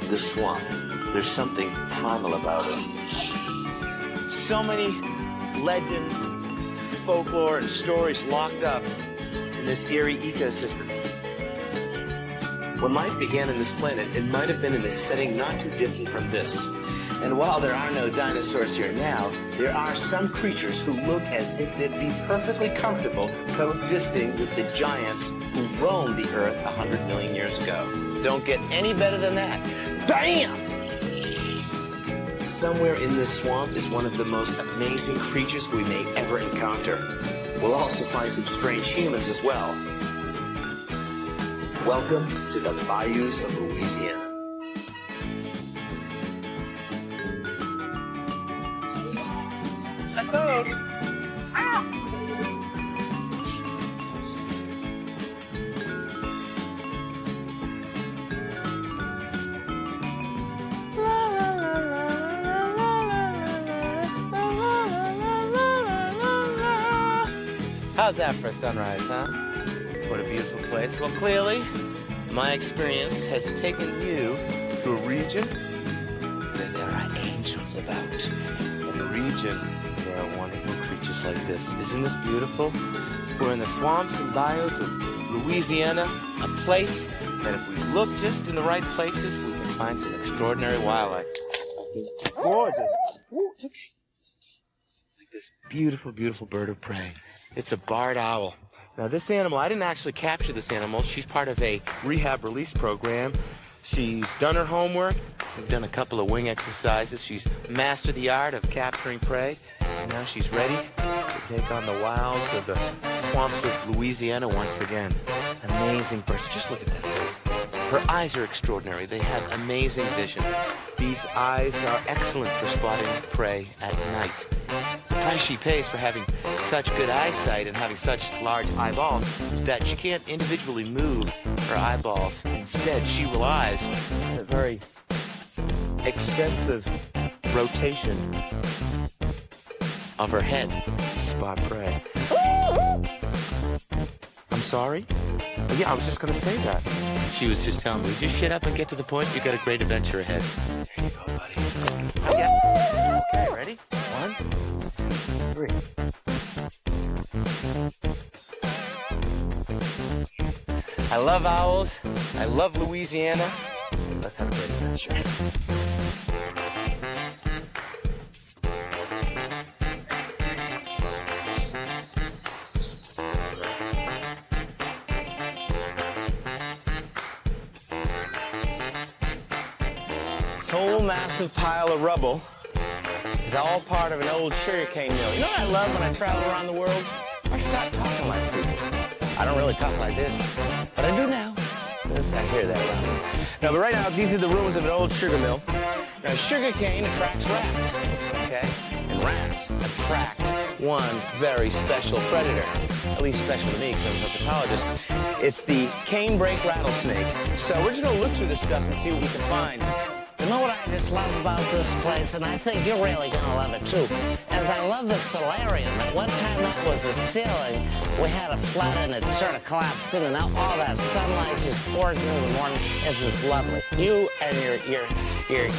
The swamp. There's something primal about it. So many legends, folklore, and stories locked up in this eerie ecosystem. When life began on this planet, it might have been in a setting not too different from this. And while there are no dinosaurs here now, there are some creatures who look as if they'd be perfectly comfortable coexisting with the giants who roamed the Earth 100 million years ago. Don't get any better than that. Bam! Somewhere in this swamp is one of the most amazing creatures we may ever encounter. We'll also find some strange humans as well. Welcome to the bayous of Louisiana. How's that for a sunrise, huh? What a beautiful place. Well, clearly, my experience has taken you to a region where there are angels about. In a region there are wonderful creatures like this. Isn't this beautiful? We're in the swamps and bayous of Louisiana, a place that if we look just in the right places, we can find some extraordinary wildlife. It's gorgeous. Ooh, it's okay. Like this beautiful, beautiful bird of prey. It's a barred owl. Now this animal, I didn't actually capture this animal. She's part of a rehab release program. She's done her homework. We've done a couple of wing exercises. She's mastered the art of capturing prey. And now she's ready to take on the wilds of the swamps of Louisiana once again. Amazing bird. Just look at that bird. Her eyes are extraordinary. They have amazing vision. These eyes are excellent for spotting prey at night. The price she pays for having such good eyesight and having such large eyeballs is that she can't individually move her eyeballs. Instead, she relies on a very extensive rotation of her head to spot prey. I'm sorry? Oh, yeah, I was just going to say that. She was just telling me, just shut up and get to the point. You've got a great adventure ahead. There you go, buddy. Oh, yeah. Okay, ready? 1, 2, 3. I love owls. I love Louisiana. Let's have a great adventure. This whole massive pile of rubble is all part of an old sugarcane mill. You know what I love when I travel around the world? I start talking like people. I don't really talk like this, but I do now, because I hear that around me. Now, but right now, these are the ruins of an old sugar mill. Now, sugarcane attracts rats, okay? And rats attract one very special predator, at least special to me because I'm a herpetologist. It's the canebrake rattlesnake. So we're just going to look through this stuff and see what we can find. You know what I just love about this place, and I think you're really gonna love it too, is I love the solarium. At one time that was the ceiling. We had a flat and it sort of collapsed in, and now all that sunlight just pours in the morning. It's just lovely. You and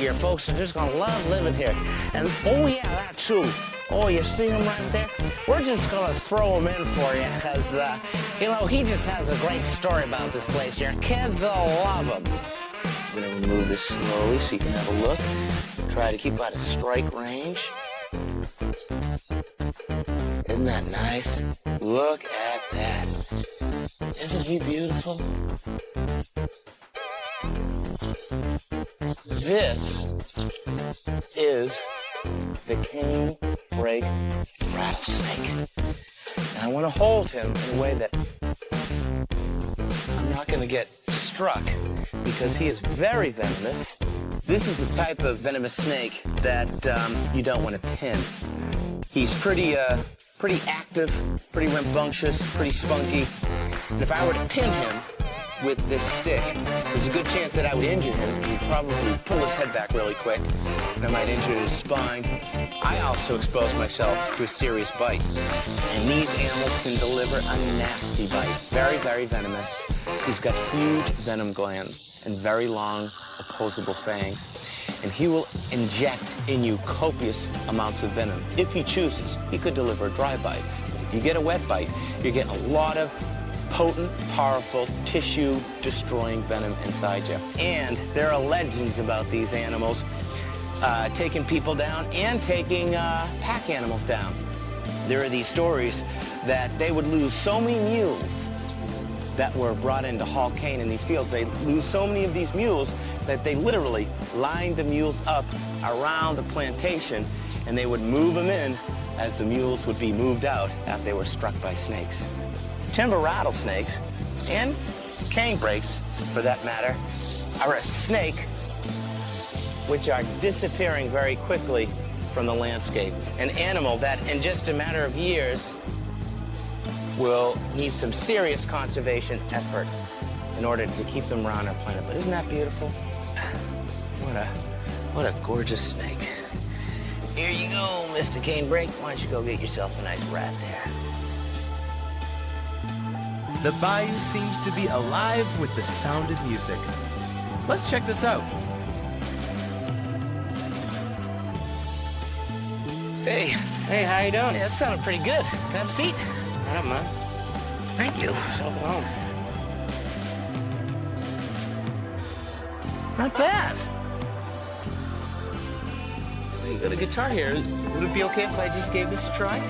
your folks are just gonna love living here. And oh yeah, that too. Oh, you see him right there? We're just gonna throw him in for you, because you know, he just has a great story about this place. Your kids will love him. I'm going to remove this slowly so you can have a look. Try to keep out of strike range. Isn't that nice? Look at that. Isn't he beautiful? This is the canebrake rattlesnake. Now I want to hold him in a way that I'm not going to get struck, because he is very venomous. This is a type of venomous snake that you don't want to pin. He's pretty active, pretty rambunctious, pretty spunky. And if I were to pin him with this stick, there's a good chance that I would injure him. He'd probably pull his head back really quick, and I might injure his spine. I also expose myself to a serious bite. And these animals can deliver a nasty bite. Very, very venomous. He's got huge venom glands and very long opposable fangs. And he will inject in you copious amounts of venom. If he chooses, he could deliver a dry bite. But if you get a wet bite, you're getting a lot of potent, powerful, tissue-destroying venom inside you. And there are legends about these animals taking people down and taking pack animals down. There are these stories that they would lose so many mules that were brought into Hall Cane in these fields. They lose so many of these mules that they literally lined the mules up around the plantation, and they would move them in as the mules would be moved out after they were struck by snakes. Timber rattlesnakes, and canebrakes, for that matter, are a snake which are disappearing very quickly from the landscape. An animal that, in just a matter of years, will need some serious conservation effort in order to keep them around our planet. But isn't that beautiful? What a gorgeous snake. Here you go, Mr. Canebrake. Why don't you go get yourself a nice rat there? The bayou seems to be alive with the sound of music. Let's check this out. Hey. Hey, how you doing? Yeah, that sounded pretty good. Can I have a seat? I don't mind. Thank you. So long. Not bad. Well, you got a guitar here. Would it be okay if I just gave this a try?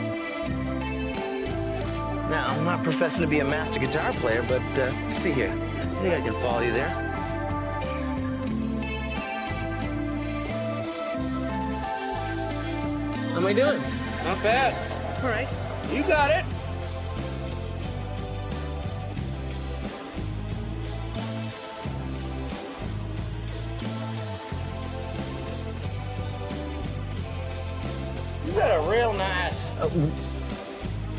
Now, I'm not professing to be a master guitar player, but let's see here. I think I can follow you there. How am I doing? Not bad. All right. You got it. You got a real nice.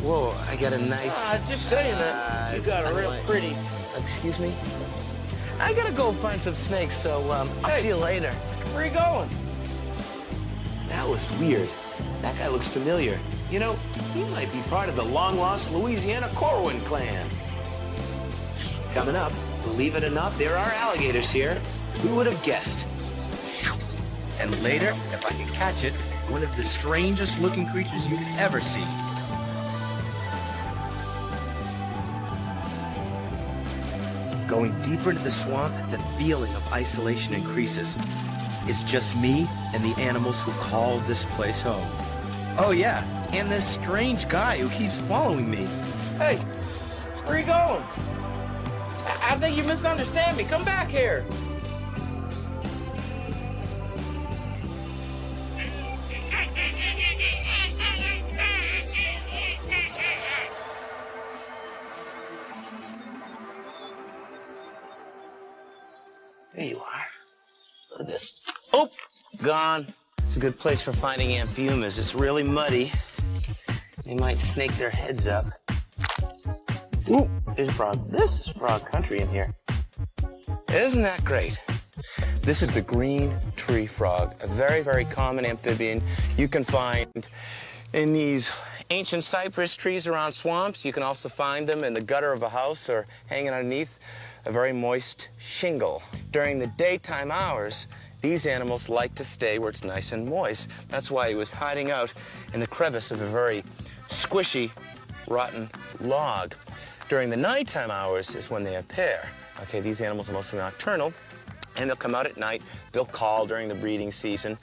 Whoa, I got a nice... Just saying that. You got a real pretty. Excuse me? I gotta go find some snakes, so I'll see you later. Where are you going? That was weird. That guy looks familiar. You know, he might be part of the long-lost Louisiana Corwin clan. Coming up, believe it or not, there are alligators here. Who would have guessed? And later, if I can catch it, one of the strangest looking creatures you've ever seen. Going deeper into the swamp, the feeling of isolation increases. It's just me and the animals who call this place home. Oh yeah, and this strange guy who keeps following me. Hey, where are you going? I think you misunderstand me. Come back here. There you are. Look at this. Oh, gone. It's a good place for finding amphiumas. It's really muddy. They might snake their heads up. Ooh, there's a frog. This is frog country in here. Isn't that great? This is the green tree frog, a very, very common amphibian you can find in these ancient cypress trees around swamps. You can also find them in the gutter of a house or hanging underneath a very moist shingle. During the daytime hours, these animals like to stay where it's nice and moist. That's why he was hiding out in the crevice of a very squishy, rotten log. During the nighttime hours is when they appear. Okay, these animals are mostly nocturnal, and they'll come out at night. They'll call during the breeding season.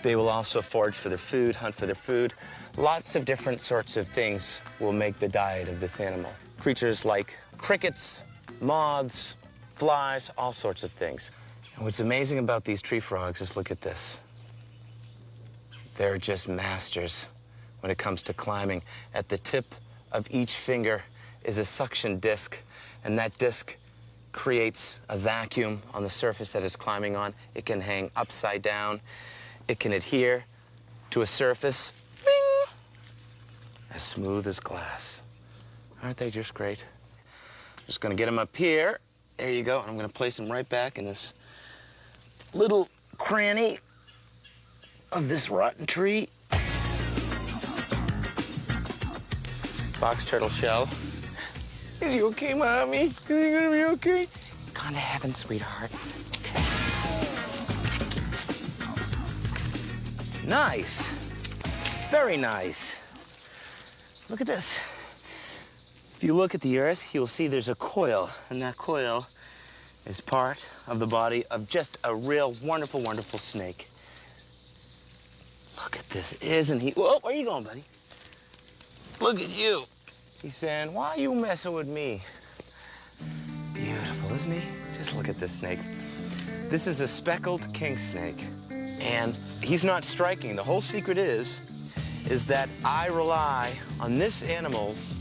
They will also forage for their food, hunt for their food. Lots of different sorts of things will make the diet of this animal. Creatures like crickets, moths, flies, all sorts of things. And what's amazing about these tree frogs is look at this. They're just masters when it comes to climbing. At the tip of each finger is a suction disc, and that disc creates a vacuum on the surface that it's climbing on. It can hang upside down. It can adhere to a surface, bing, as smooth as glass. Aren't they just great? Just gonna get them up here. There you go. And I'm gonna place them right back in this little cranny of this rotten tree. Box turtle shell. Is you okay, Mommy? Is he gonna be okay? He's gone to heaven, sweetheart. Nice. Very nice. Look at this. If you look at the Earth, you'll see there's a coil, and that coil is part of the body of just a real wonderful, wonderful snake. Look at this, isn't he? Whoa, where are you going, buddy? Look at you. He's saying, why are you messing with me? Beautiful, isn't he? Just look at this snake. This is a speckled king snake, and he's not striking. The whole secret is that I rely on this animal's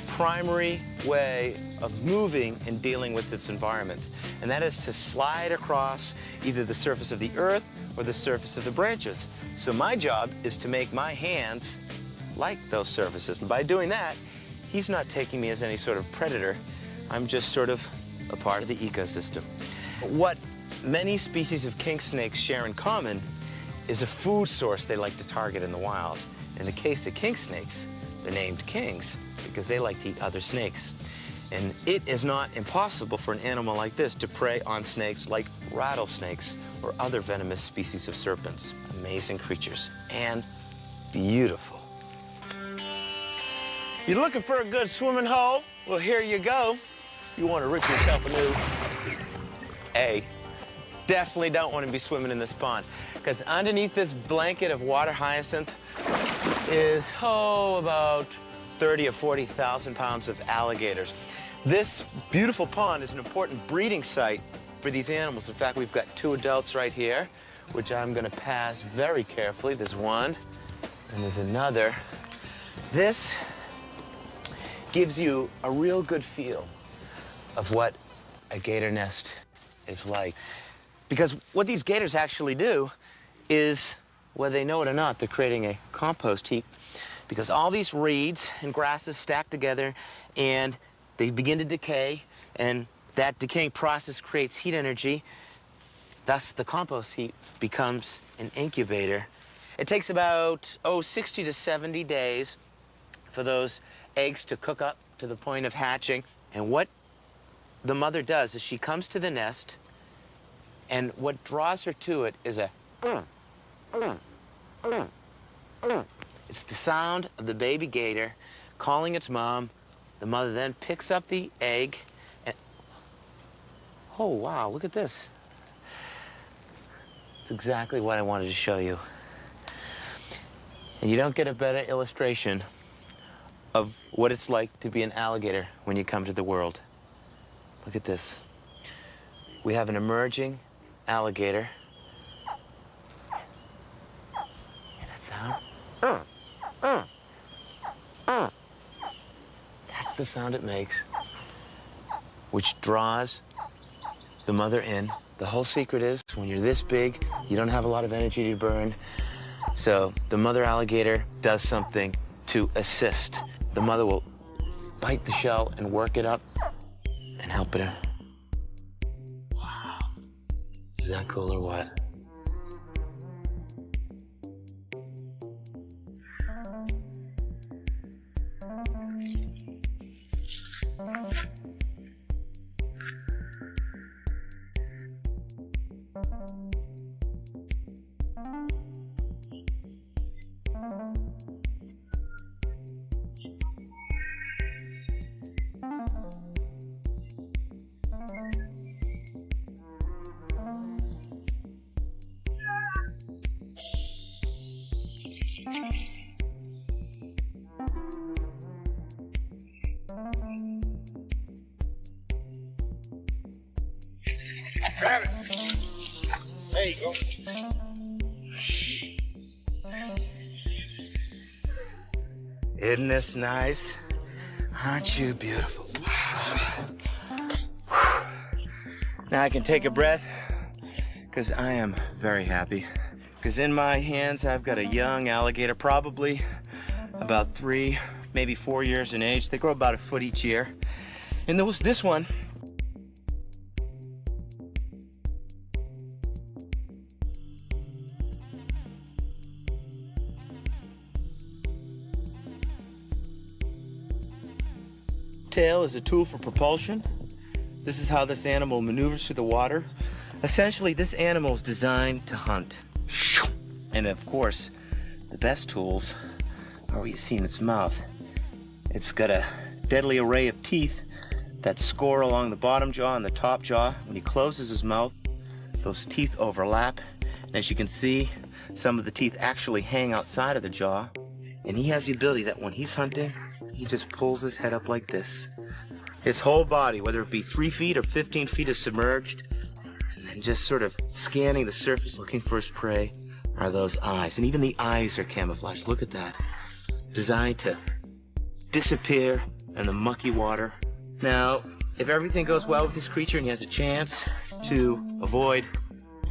primary way of moving and dealing with its environment, and that is to slide across either the surface of the earth or the surface of the branches. So my job is to make my hands like those surfaces, and by doing that, he's not taking me as any sort of predator. I'm just sort of a part of the ecosystem. What many species of king snakes share in common is a food source they like to target in the wild. In the case of king snakes, they're named kings because they like to eat other snakes. And it is not impossible for an animal like this to prey on snakes like rattlesnakes or other venomous species of serpents. Amazing creatures and beautiful. You're looking for a good swimming hole? Well, here you go. You want to rip yourself a new A. Definitely don't want to be swimming in this pond, because underneath this blanket of water hyacinth is, about 30 or 40,000 pounds of alligators. This beautiful pond is an important breeding site for these animals. In fact, we've got 2 adults right here, which I'm going to pass very carefully. There's one, and there's another. This gives you a real good feel of what a gator nest is like. Because what these gators actually do is, whether they know it or not, they're creating a compost heap. Because all these reeds and grasses stack together and they begin to decay, and that decaying process creates heat energy. Thus, the compost heap becomes an incubator. It takes about, 60 to 70 days for those eggs to cook up to the point of hatching. And what the mother does is she comes to the nest, and what draws her to it is a It's the sound of the baby gator calling its mom. The mother then picks up the egg and, oh wow, look at this. It's exactly what I wanted to show you. And you don't get a better illustration of what it's like to be an alligator when you come to the world. Look at this. We have an emerging alligator. Hear that sound? That's the sound it makes, which draws the mother in. The whole secret is, when you're this big, you don't have a lot of energy to burn. So the mother alligator does something to assist. The mother will bite the shell and work it up and help it. Wow. Is that cool or what? Grab it. There you go. Isn't this nice? Aren't you beautiful? Now I can take a breath, because I am very happy. Because in my hands, I've got a young alligator, probably about 3, maybe 4 years in age. They grow about a foot each year. And this one, tail is a tool for propulsion. This is how this animal maneuvers through the water. Essentially, this animal is designed to hunt. And of course, the best tools are what you see in its mouth. It's got a deadly array of teeth that score along the bottom jaw and the top jaw. When he closes his mouth, those teeth overlap. And as you can see, some of the teeth actually hang outside of the jaw. And he has the ability that when he's hunting, he just pulls his head up like this. His whole body, whether it be 3 feet or 15 feet, is submerged. And then just sort of scanning the surface looking for his prey are those eyes. And even the eyes are camouflaged. Look at that. Designed to disappear in the mucky water. Now, if everything goes well with this creature and he has a chance to avoid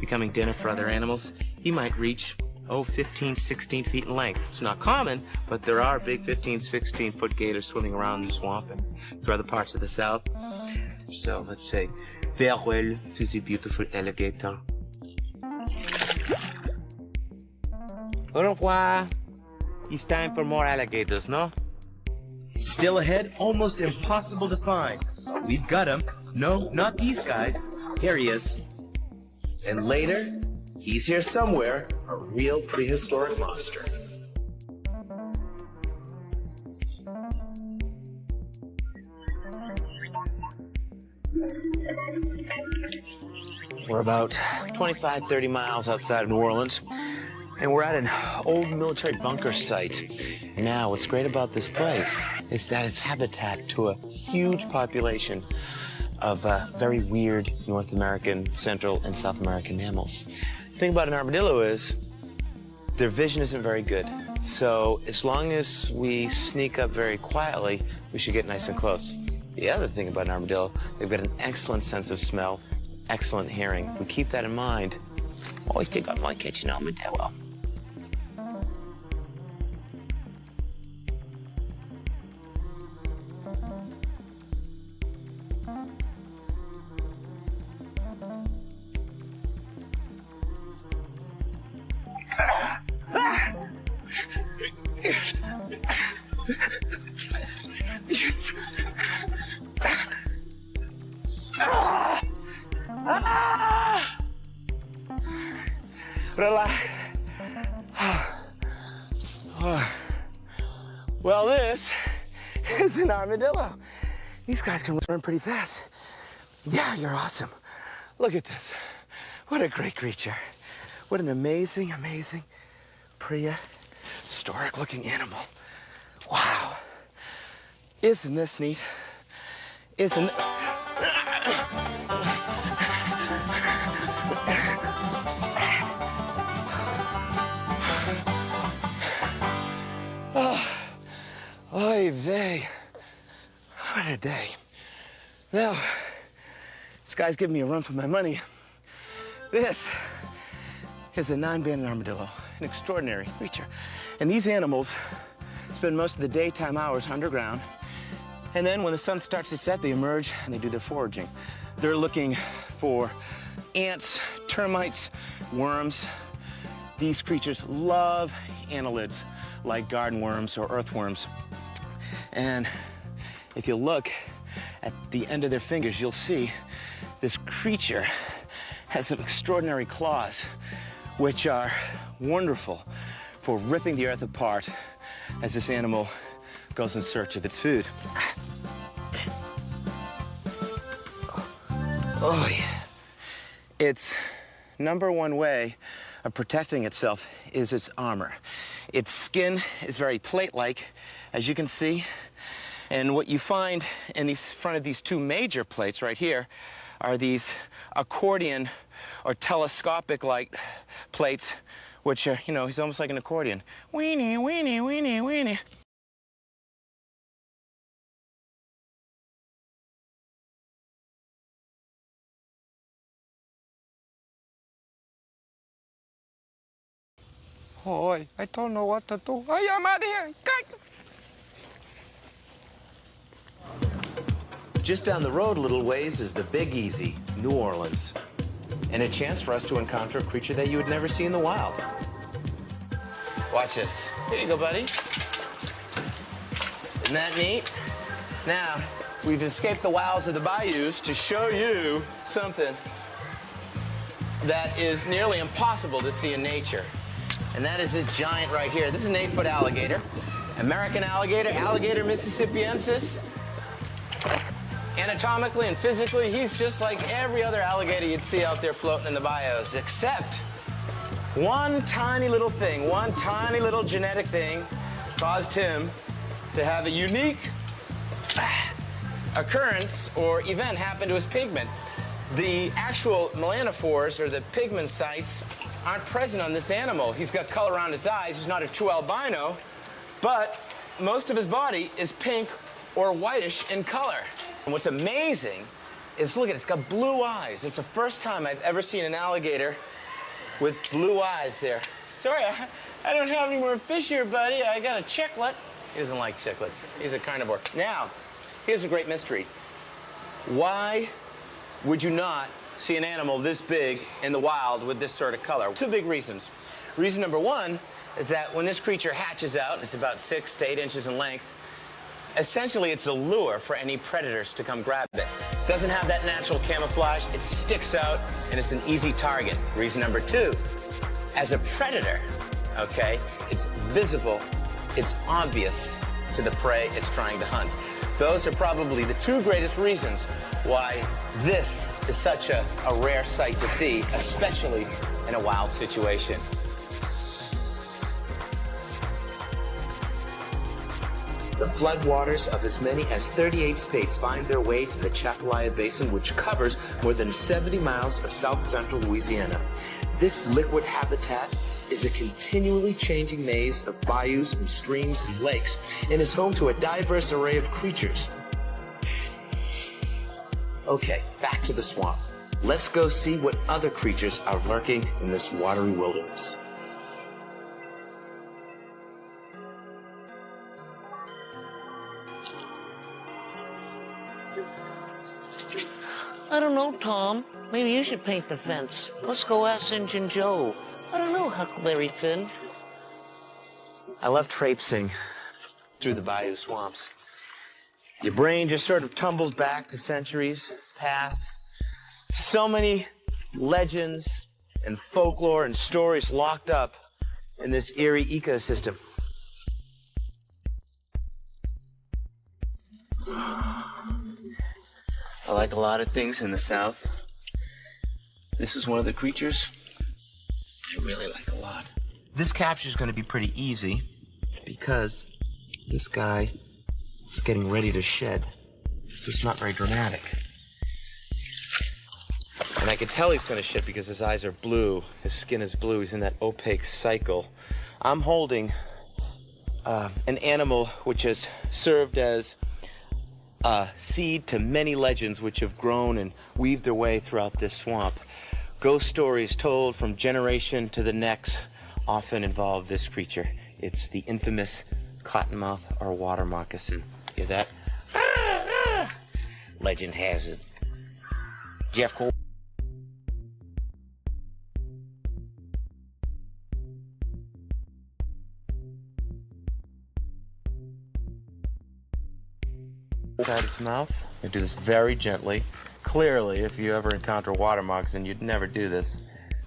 becoming dinner for other animals, he might reach, 15, 16 feet in length. It's not common, but there are big 15, 16-foot gators swimming around the swamp and through other parts of the South. So let's say, farewell to the beautiful alligator. Au revoir. It's time for more alligators, no? Still ahead, almost impossible to find. But we've got him. No, not these guys. Here he is. And later, he's here somewhere, a real prehistoric monster. We're about 25, 30 miles outside of New Orleans, and we're at an old military bunker site. Now, what's great about this place is that it's habitat to a huge population of very weird North American, Central, and South American mammals. The thing about an armadillo is their vision isn't very good. So as long as we sneak up very quietly, we should get nice and close. The other thing about an armadillo, they've got an excellent sense of smell, excellent hearing. If we keep that in mind, always think I might catch an armadillo. Relax. Well, this is an armadillo. These guys can run pretty fast. Yeah, you're awesome. Look at this. What a great creature. What an amazing, amazing, prehistoric-looking animal. Wow. Isn't this neat? Isn't... Oy vey. What a day. Now, this guy's giving me a run for my money. This is a nine-banded armadillo, an extraordinary creature. And these animals spend most of the daytime hours underground. And then when the sun starts to set, they emerge and they do their foraging. They're looking for ants, termites, worms. These creatures love annelids like garden worms or earthworms. And if you look at the end of their fingers, you'll see this creature has some extraordinary claws, which are wonderful for ripping the earth apart as this animal goes in search of its food. Oh, yeah. Its number one way of protecting itself is its armor. Its skin is very plate-like, as you can see. And what you find in front of these two major plates right here are these accordion or telescopic-like plates, which are, you know, he's almost like an accordion. Weenie, weenie, weenie, weenie. Oh, I don't know what to do. I am out here. Just down the road a little ways is the Big Easy, New Orleans. And a chance for us to encounter a creature that you would never see in the wild. Watch this. Here you go, buddy. Isn't that neat? Now, We've escaped the wilds of the bayous to show you something that is nearly impossible to see in nature. And that is this giant right here. This is an 8-foot alligator. American alligator, Alligator mississippiensis. Anatomically and physically, he's just like every other alligator you'd see out there floating in the bayous, except one tiny little thing, one tiny little genetic thing caused him to have a unique occurrence or event happen to his pigment. The actual melanophores, or the pigment sites, aren't present on this animal. He's got color around his eyes. He's not a true albino, but most of his body is pink or whitish in color. And what's amazing is, look at it, it's got blue eyes. It's the first time I've ever seen an alligator with blue eyes there. Sorry, I don't have any more fish here, buddy. I got a chiclet. He doesn't like chiclets. He's a carnivore. Now, here's a great mystery. Why would you not see an animal this big in the wild with this sort of color? Two big reasons. Reason number one is that when this creature hatches out, it's about 6 to 8 inches in length, essentially it's a lure for any predators to come grab it. Doesn't have that natural camouflage, it sticks out, and it's an easy target. Reason number two, as a predator, okay, it's visible, it's obvious to the prey it's trying to hunt. Those are probably the two greatest reasons why this is such a rare sight to see, especially in a wild situation. The floodwaters of as many as 38 states find their way to the Chapalaya Basin, which covers more than 70 miles of south-central Louisiana. This liquid habitat is a continually changing maze of bayous and streams and lakes, and is home to a diverse array of creatures. Okay, back to the swamp. Let's go see what other creatures are lurking in this watery wilderness. I don't know, Tom. Maybe you should paint the fence. Let's go ask Injun Joe. I don't know, Huckleberry Finn. I love traipsing through the bayou swamps. Your brain just sort of tumbles back to centuries past. So many legends and folklore and stories locked up in this eerie ecosystem. I like a lot of things in the South. This is one of the creatures I really like a lot. This capture is going to be pretty easy because this guy is getting ready to shed, so it's not very dramatic. And I can tell he's going to shed because his eyes are blue, his skin is blue, he's in that opaque cycle. I'm holding an animal which has served as seed to many legends which have grown and weaved their way throughout this swamp. Ghost stories told from generation to the next often involve this creature. It's the infamous cottonmouth or water moccasin. Hear that? Legend has it, Jeff Cole inside its mouth. I do this very gently. Clearly, if you ever encounter a water moccasin, you'd never do this.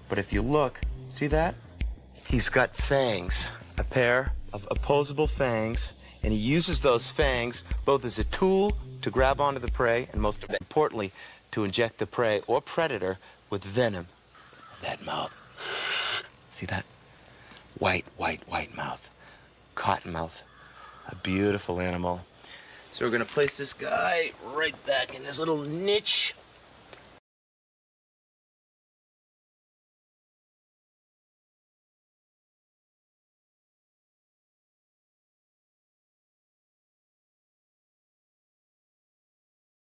But if you look, see that? He's got fangs, a pair of opposable fangs, and he uses those fangs both as a tool to grab onto the prey, and most importantly, to inject the prey or predator with venom. That mouth. See that? White, white, white mouth. Cottonmouth. A beautiful animal. So we're gonna place this guy right back in this little niche.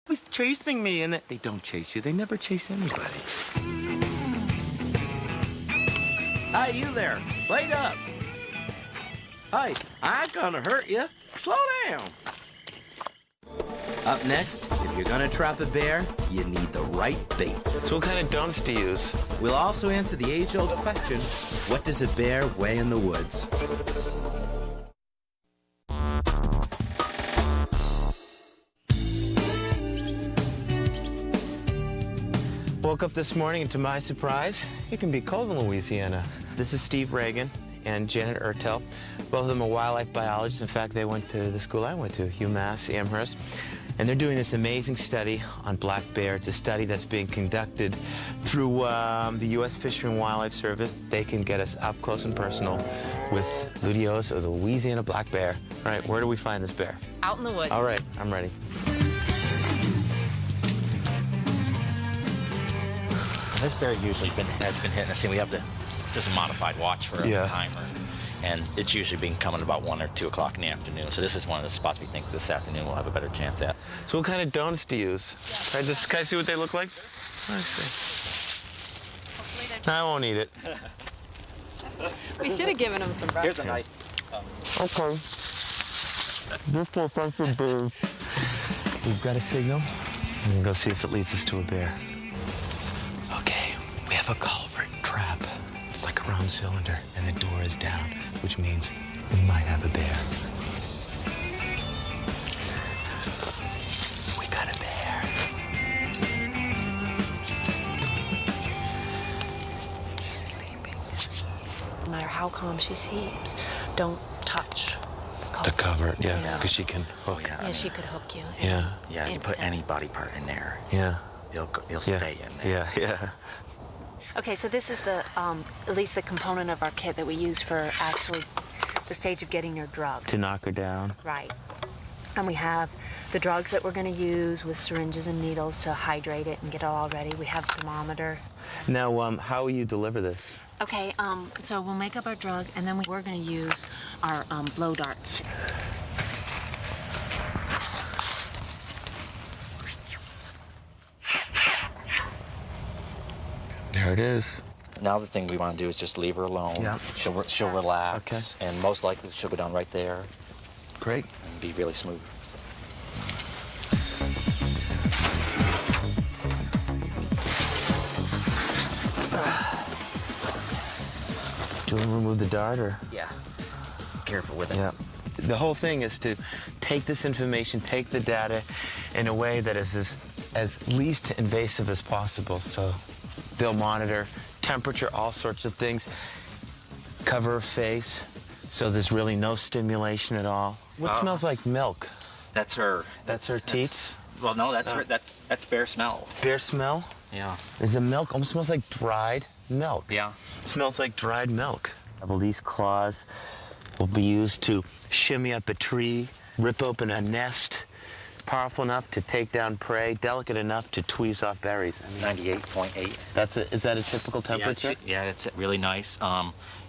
He's chasing me, and they don't chase you. They never chase anybody. Hey, you there. Wait up. Hey, I ain't gonna hurt you. Slow down. Up next, if you're gonna trap a bear, you need the right bait. So what kind of don'ts do you use? We'll also answer the age-old question, what does a bear weigh in the woods? woke up this morning, and to my surprise, it can be cold in Louisiana. This is Steve Reagan and Janet Ertel. Both of them are wildlife biologists. In fact, they went to the school I went to, UMass Amherst. And they're doing this amazing study on black bear. It's a study that's being conducted through the U.S. Fish and Wildlife Service. They can get us up close and personal with videos of the Louisiana black bear. All right, where do we find this bear? Out in the woods. All right, I'm ready. This bear usually has been hitting us. We have just a modified watch for a timer. And it's usually been coming about 1 or 2 o'clock in the afternoon. So this is one of the spots we think this afternoon we'll have a better chance at. So what kind of donuts do you use? Can I see what they look like? Let's see. I won't eat it. We should have given him some breakfast. Here's a nice... Okay. This will thank you, bear. We've got a signal. I'm gonna go see if it leads us to a bear. Okay, we have a culvert trap. It's like a round cylinder, and the door is down, which means we might have a bear. We got a bear. She's sleeping. No matter how calm she seems, don't touch The cover, yeah, because she can hook. Yeah, she could hook you. Yeah. Yeah, you put any body part in there, Yeah. you'll stay in there. Yeah. Okay, so this is the, at least the component of our kit that we use for actually the stage of getting her drugged. To knock her down. Right. And we have the drugs that we're going to use with syringes and needles to hydrate it and get it all ready. We have a thermometer. Now, how will you deliver this? Okay, so we'll make up our drug, and then we're going to use our blow darts. There it is. Now the thing we want to do is just leave her alone. Yeah. She'll relax. Okay. And most likely she'll go down right there Great. and be really smooth. Do we remove the dart or? Yeah. Careful with it. Yeah. The whole thing is to take this information, take the data in a way that is as least invasive as possible. So they'll monitor temperature, all sorts of things, cover her face, so there's really no stimulation at all. What smells like milk? That's her. That's her teats? Well, no, that's her. That's bear smell. Bear smell? Yeah. Is the milk almost smells like dried milk? Yeah. It smells like dried milk. Well, these claws will be used to shimmy up a tree, rip open a nest, powerful enough to take down prey, delicate enough to tweeze off berries. 98.8. Is that a typical temperature? Yeah, it's really nice.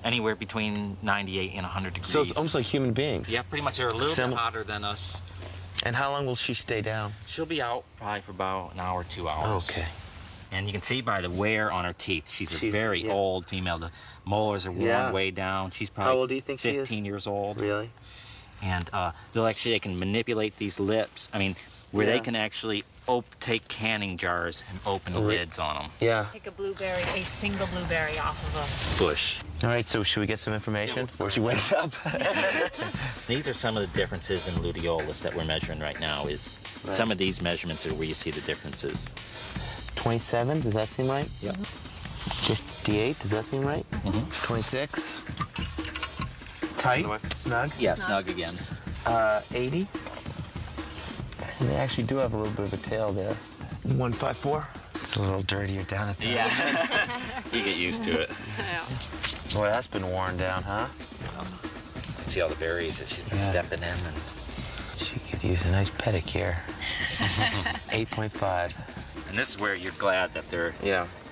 Anywhere between 98 and 100 degrees. So it's almost like human beings. Yeah, pretty much. They're a little bit hotter than us. And how long will she stay down? She'll be out probably for about an hour, 2 hours. Okay. And you can see by the wear on her teeth, she's a very old female. The molars are worn way down. She's probably How old do you think she is? 15 years old. Really? And they can manipulate these lips. I mean, where they can actually take canning jars and open the lids on them. Yeah. Take a single blueberry off of a Bush. All right, so should we get some information before she wakes up? These are some of the differences in luteolus that we're measuring right now. Some of these measurements are where you see the differences. 27, does that seem right? Yep. 58, does that seem right? 26. Tight, snug. Yeah, snug again. 80. And they actually do have a little bit of a tail there. 154. It's a little dirtier down at the end. Yeah. You get used to it. Boy, that's been worn down, huh? See all the berries that she's been stepping in. And she could use a nice pedicure. 8.5. And this is where you're glad that they're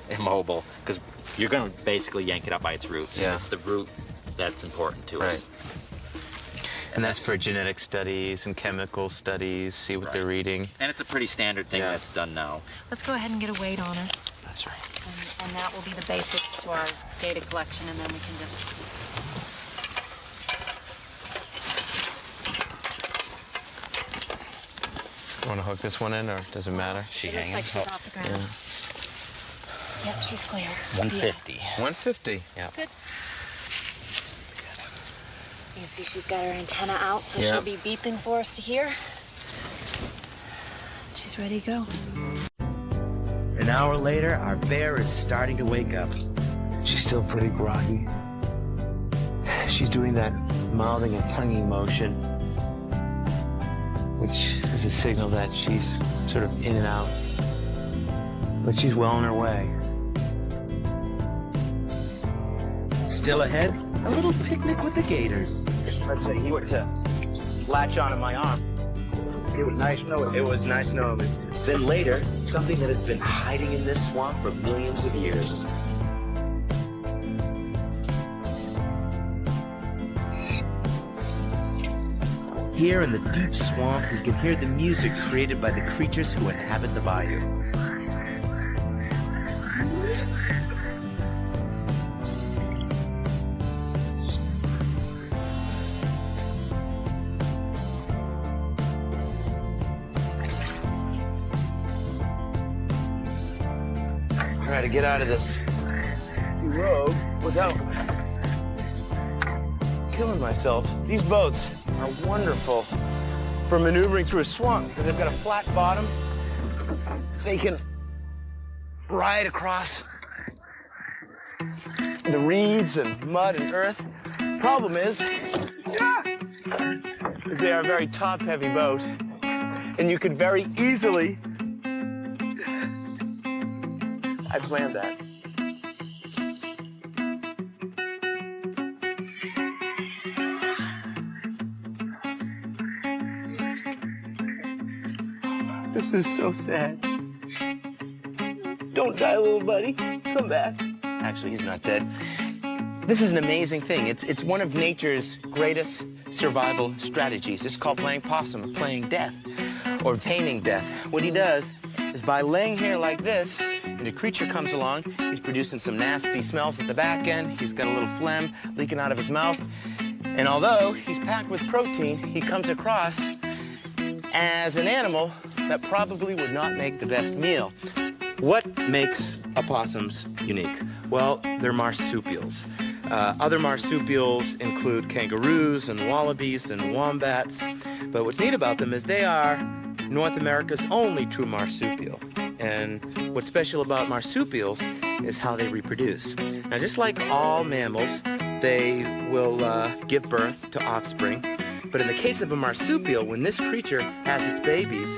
immobile, because you're going to basically yank it up by its roots. Yeah. And it's the root that's important to us. And that's for genetic studies and chemical studies, see what they're eating. And it's a pretty standard thing that's done now. Let's go ahead and get a weight on her. That's right. And that will be the basics to our data collection, and then we can just... You want to hook this one in, or does it matter? She It looks hanging? like she's off the ground. Yep, she's clear. 150. 150. Yeah. Good. You can see she's got her antenna out, so Yep. she'll be beeping for us to hear. She's ready to go. And hour later, our bear is starting to wake up. She's still pretty groggy. She's doing that mouthing and tonguing motion, which is a signal that she's sort of in and out. But she's well on her way. Still ahead, a little picnic with the gators. Let's say he were to latch onto my arm. It was nice knowing you. It was nice knowing him. Then later, something that has been hiding in this swamp for millions of years. Here in the deep swamp, we can hear the music created by the creatures who inhabit the bayou. Try to get out of this road without killing myself. These boats are wonderful for maneuvering through a swamp because they've got a flat bottom. They can ride across the reeds and mud and earth. Problem is they are a very top-heavy boat, and you could very easily. I planned that. This is so sad. Don't die, little buddy. Come back. Actually, he's not dead. This is an amazing thing. It's one of nature's greatest survival strategies. It's called playing possum, playing death, or painting death. What he does is by laying here like this, and a creature comes along, he's producing some nasty smells at the back end, he's got a little phlegm leaking out of his mouth, and although he's packed with protein, he comes across as an animal that probably would not make the best meal. What makes opossums unique? Well, they're marsupials. Other marsupials include kangaroos and wallabies and wombats, but what's neat about them is they are North America's only true marsupial. And what's special about marsupials is how they reproduce. Now, just like all mammals, they will give birth to offspring. But in the case of a marsupial, when this creature has its babies,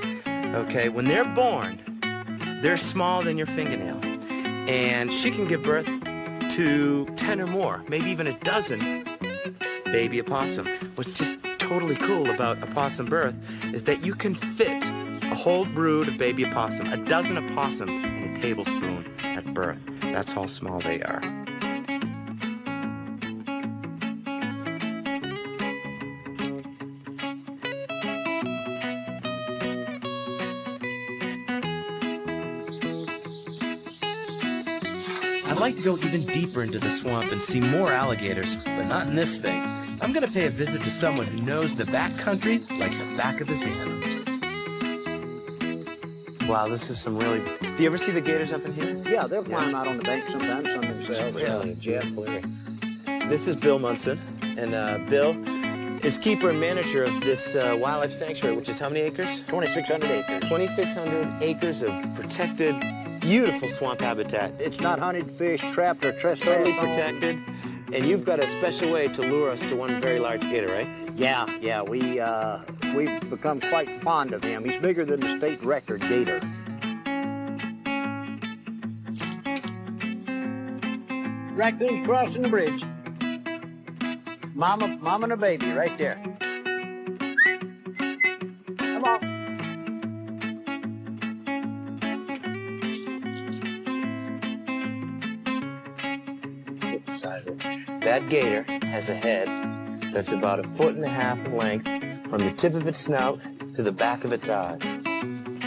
okay, when they're born, they're smaller than your fingernail. And she can give birth to 10 or more, maybe even a dozen baby opossum. What's just totally cool about opossum birth is that you can fit a whole brood of baby opossum, a dozen opossum in a tablespoon at birth. That's how small they are. I'd like to go even deeper into the swamp and see more alligators, but not in this thing. I'm gonna pay a visit to someone who knows the backcountry like the back of his hand. Wow, this is some really... Do you ever see the gators up in here? Yeah, they'll climb out on the bank sometimes, some themselves. Really? Jeff, Larry. This is Bill Munson, and Bill is keeper and manager of this wildlife sanctuary, which is how many acres? 2,600 acres. 2,600 acres of protected, beautiful swamp habitat. It's not hunted, fished, trapped, or trespassed. Totally protected, and you've got a special way to lure us to one very large gator, right? Yeah, we've become quite fond of him. He's bigger than the state record gator. Raccoon's crossing the bridge. Mama and a baby right there. Come on. Look at the size of it. That gator has a head that's about 1.5 feet in length from the tip of its snout to the back of its eyes.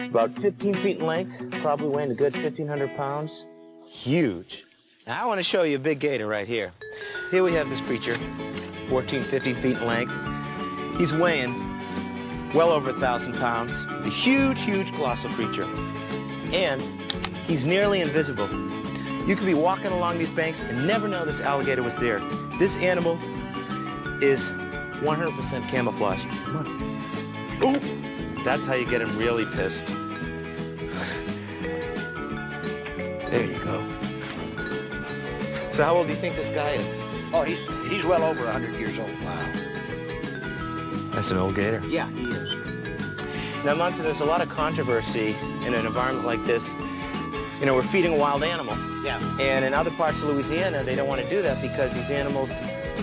About 15 feet in length, probably weighing a good 1,500 pounds. Huge. Now, I want to show you a big gator right here. Here we have this creature, 14, 15 feet in length. He's weighing well over 1,000 pounds. A huge, huge, colossal creature. And he's nearly invisible. You could be walking along these banks and never know this alligator was there. This animal is 100% camouflage. Come on. Ooh. That's how you get him really pissed. There you go. So how old do you think this guy is? Oh, he's well over 100 years old. Wow. That's an old gator. Yeah, he is. Now, Munson, there's a lot of controversy in an environment like this. You know, we're feeding a wild animal. Yeah. And in other parts of Louisiana, they don't want to do that because these animals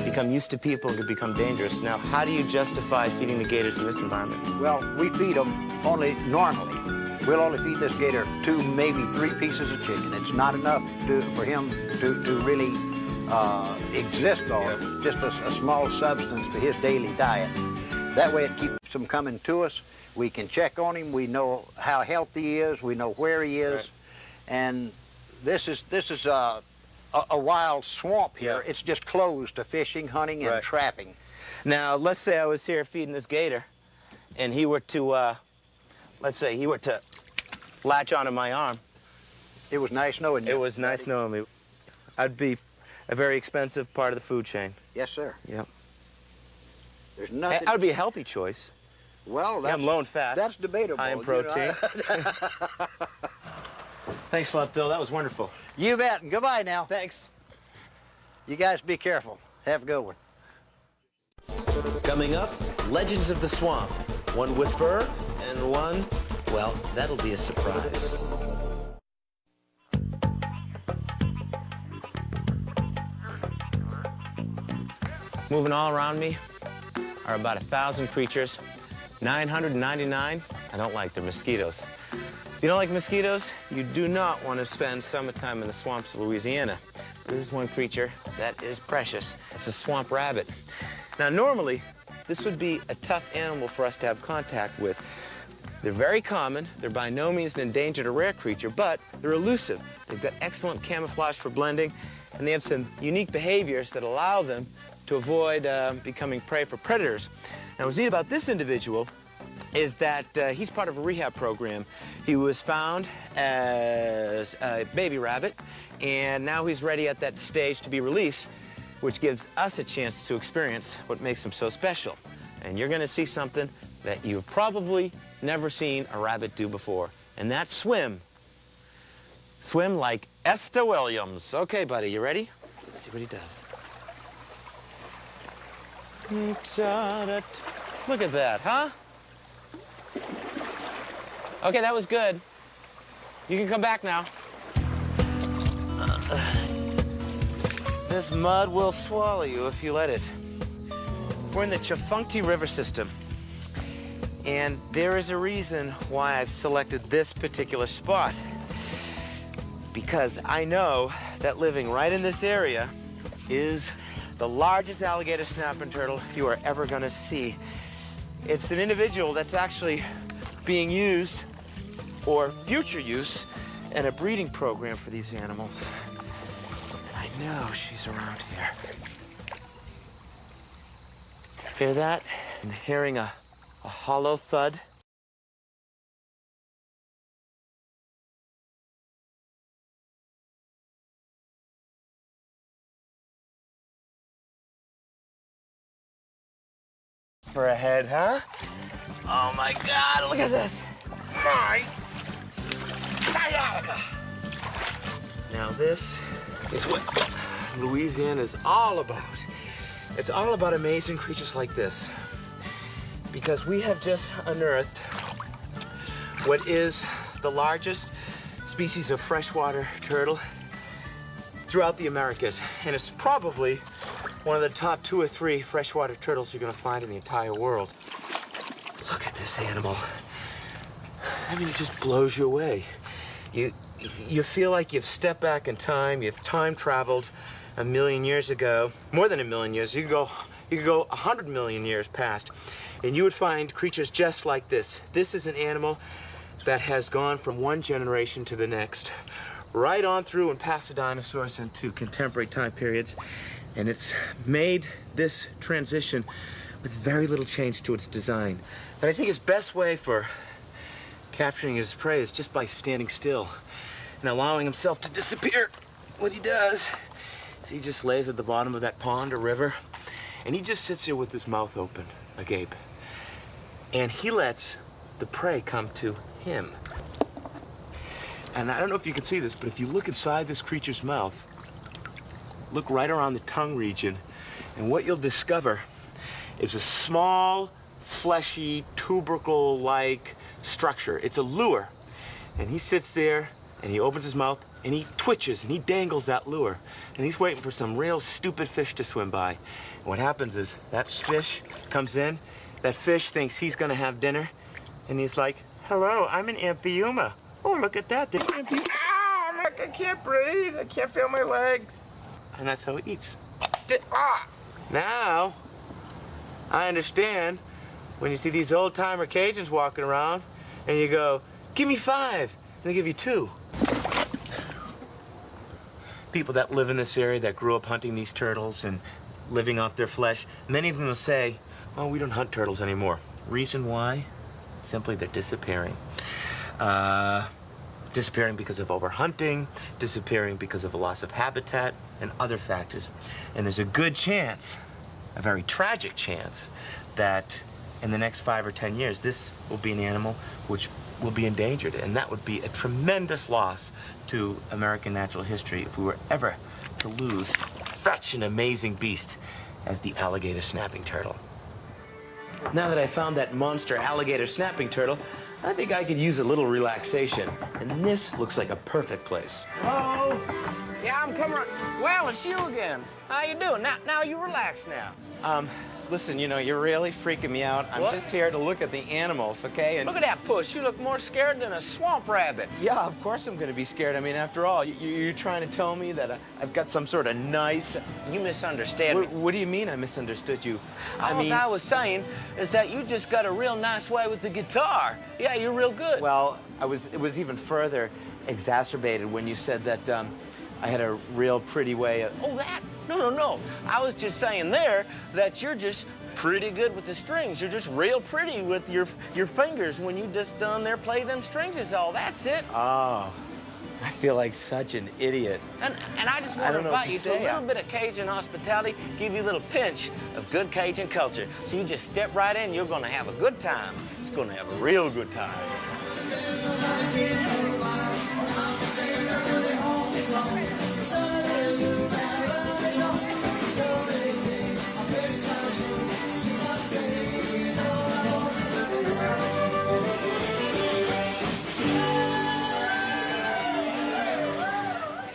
become used to people and could become dangerous. Now, how do you justify feeding the gators in this environment? Well, we feed them only normally. We'll only feed this gator 2, maybe 3 pieces of chicken. It's not enough for him to really exist on, just a small substance to his daily diet. That way it keeps him coming to us. We can check on him. We know how healthy he is. We know where he is. Right. And this is a wild swamp here. Yeah. It's just closed to fishing, hunting, and trapping. Now, let's say I was here feeding this gator, and he were to, let's say he were to latch onto my arm. It was nice knowing you. It was nice knowing me. I'd be a very expensive part of the food chain. Yes, sir. Yep. There's nothing. That would be a healthy choice. Well, that's, I'm low in fat. That's debatable. High in protein. You know? Thanks a lot, Bill. That was wonderful. You bet. And goodbye now. Thanks. You guys be careful. Have a good one. Coming up, Legends of the Swamp. One with fur and one, well, that'll be a surprise. Moving all around me are about 1,000 creatures. 999, I don't like, they're mosquitoes. If you don't like mosquitoes, you do not want to spend summertime in the swamps of Louisiana. There's one creature that is precious. It's a swamp rabbit. Now, normally, this would be a tough animal for us to have contact with. They're very common. They're by no means an endangered or rare creature, but they're elusive. They've got excellent camouflage for blending, and they have some unique behaviors that allow them to avoid becoming prey for predators. Now, what's neat about this individual is that he's part of a rehab program. He was found as a baby rabbit, and now he's ready at that stage to be released, which gives us a chance to experience what makes him so special. And you're gonna see something that you've probably never seen a rabbit do before, and that's swim. Swim like Esther Williams. Okay, buddy, you ready? Let's see what he does. Look at that, huh? Okay, that was good. You can come back now. This mud will swallow you if you let it. We're in the Chafunkti River system. And there is a reason why I've selected this particular spot. Because I know that living right in this area is the largest alligator snapping turtle you are ever gonna see. It's an individual that's actually being used, or future use, in a breeding program for these animals. And I know she's around here. Hear that? And hearing a hollow thud? For a head, huh? Oh my God, look at this. My sciatica. Now this is what Louisiana is all about. It's all about amazing creatures like this. Because we have just unearthed what is the largest species of freshwater turtle throughout the Americas. And it's probably one of the top 2 or 3 freshwater turtles you're gonna find in the entire world. Look at this animal. I mean, it just blows you away. You feel like you've stepped back in time, you've time traveled 1 million years ago, more than 1 million years. You could go 100 million years past, and you would find creatures just like this. This is an animal that has gone from one generation to the next, right on through and past the dinosaurs into contemporary time periods. And it's made this transition with very little change to its design. But I think his best way for capturing his prey is just by standing still and allowing himself to disappear. What he does is he just lays at the bottom of that pond or river, and he just sits there with his mouth open, agape. And he lets the prey come to him. And I don't know if you can see this, but if you look inside this creature's mouth, look right around the tongue region, and what you'll discover is a small, fleshy, tubercle-like structure. It's a lure. And he sits there, and he opens his mouth, and he twitches, and he dangles that lure. And he's waiting for some real stupid fish to swim by. And what happens is that fish comes in, that fish thinks he's gonna have dinner, and he's like, hello, I'm an amphiuma. Oh, look at that. Ah, look, I can't breathe. I can't feel my legs. And that's how he eats. Now, I understand when you see these old-timer Cajuns walking around and you go, give me 5, and they give you 2. People that live in this area that grew up hunting these turtles and living off their flesh, many of them will say, oh, we don't hunt turtles anymore. Reason why? Simply they're disappearing. Disappearing because of overhunting, disappearing because of a loss of habitat, and other factors. And there's a good chance, a very tragic chance, that in the next 5 or 10 years, this will be an animal which will be endangered. And that would be a tremendous loss to American natural history if we were ever to lose such an amazing beast as the alligator snapping turtle. Now that I found that monster alligator snapping turtle, I think I could use a little relaxation. And this looks like a perfect place. Hello? Yeah, I'm coming. Well, it's you again. How you doing? Now you relax now. Listen, you know, you're really freaking me out. I'm just here to look at the animals, okay? And look at that puss. You look more scared than a swamp rabbit. Yeah, of course I'm going to be scared. I mean, after all, you're trying to tell me that I've got some sort of nice... You misunderstand me. What do you mean I misunderstood you? All I was saying is that you just got a real nice way with the guitar. Yeah, you're real good. Well, it was even further exacerbated when you said that I had a real pretty way of... Oh, that? No. I was just saying there that you're just pretty good with the strings. You're just real pretty with your fingers when you just down there play them strings is all. That's it. Oh, I feel like such an idiot. And I just want to invite you to a little bit of Cajun hospitality, give you a little pinch of good Cajun culture. So you just step right in, you're going to have a good time. It's going to have a real good time.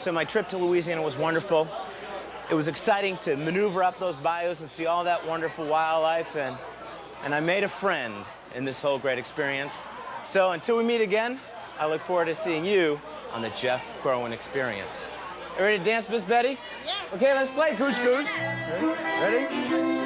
So my trip to Louisiana was wonderful. It was exciting to maneuver up those bayous and see all that wonderful wildlife, and I made a friend in this whole great experience. So until we meet again, I look forward to seeing you on the Jeff Corwin Experience. You ready to dance, Miss Betty? Yes. Okay, let's play, Goosh Goosh. Ready?